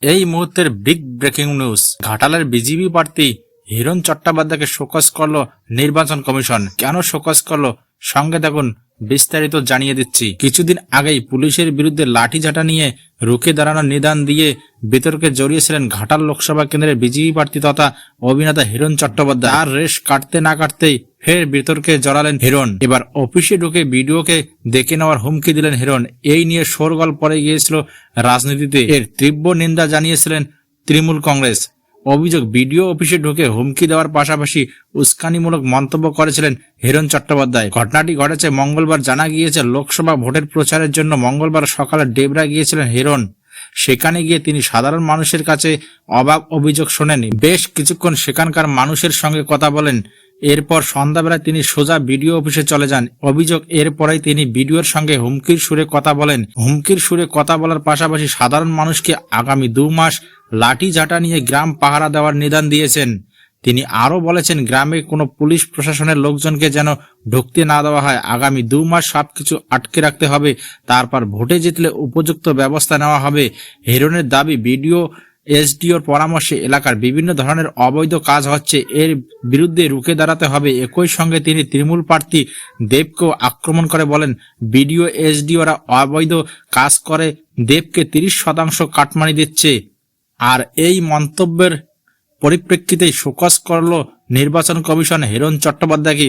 এই মুহূর্তের big breaking news, ঘাটালের বিজেপি প্রার্থী হিরণ চট্টোপাধ্যায়কে শোকজ করলো নির্বাচন কমিশন। কেন শোকজ করলো সঙ্গে দেখুন, বিস্তারিত জানিয়ে দিচ্ছি। কিছুদিন আগেই পুলিশের বিরুদ্ধে লাঠিঝাঁটা নিয়ে রুখে দাঁড়ানোর নিদান দিয়ে বিতর্কে জড়িয়েছিলেন ঘাটাল লোকসভা কেন্দ্রের বিজেপি প্রার্থী তথা অভিনেতা হিরণ চট্টোপাধ্যায়। আর রেশ কাটতে না কাটতেই ফের বিতর্কে জড়ালেন হিরণ। এবার অফিসে ঢুকে ভিডিওকে দেখে নেওয়ার হুমকি দিলেন হিরণ। এই নিয়ে শোরগোল পড়ে গিয়েছিল রাজনীতিতে। এর তীব্র নিন্দা জানিয়েছিলেন তৃণমূল কংগ্রেস। অভিযোগ, ভিডিও অফিসে ঢুকে হুমকি দেওয়ার পাশাপাশি উস্কানিমূলক মন্তব্য করেছিলেন হিরণ চট্টোপাধ্যায়। ঘটনাটি ঘটেছে মঙ্গলবার। জানা গিয়েছে, লোকসভা ভোটের প্রচারের জন্য মঙ্গলবার সকালে ডেবরা গিয়েছিলেন হিরণ। সেখানে গিয়ে তিনি সাধারণ মানুষের কাছে অবাক অভিযোগ শোনেন। বেশ কিছুক্ষণ সেখানকার মানুষের সঙ্গে কথা বলেন। এরপর সন্ধ্যাবেলায় তিনি সোজা বিডিও অফিসে চলে যান। অভিযোগ, এরপরেই তিনি বিডিওর সঙ্গে হুমকির সুরে কথা বলেন। হুমকির সুরে কথা বলার পাশাপাশি সাধারণ মানুষকে আগামী 2 মাস লাঠিঝাঁটা নিয়ে গ্রাম পাহারা দেওয়ার নিদান দিয়েছেন। তিনি আরও বলেছেন, গ্রামে কোনো পুলিশ প্রশাসনের লোকজনকে যেন ঢুকতে না দেওয়া হয়। আগামী 2 মাস সবকিছু আটকে রাখতে হবে, তারপর ভোটে জিতলে উপযুক্ত ব্যবস্থা নেওয়া হবে। হিরণের দাবি, বিডিও এসডিওর পরামর্শে এলাকার বিভিন্ন ধরনের অবৈধ কাজ হচ্ছে, এর বিরুদ্ধে রুখে দাঁড়াতে হবে। একই সঙ্গে তিনি তৃণমূল প্রার্থী দেবকেও আক্রমণ করে বলেন, বিডিও এসডিওরা অবৈধ কাজ করে দেবকে 30% কাটমানি দিচ্ছে। আর এই মন্তব্যের পরিপ্রেক্ষিতেই শোকজ করল নির্বাচন কমিশন হিরণ চট্টোপাধ্যায়কে।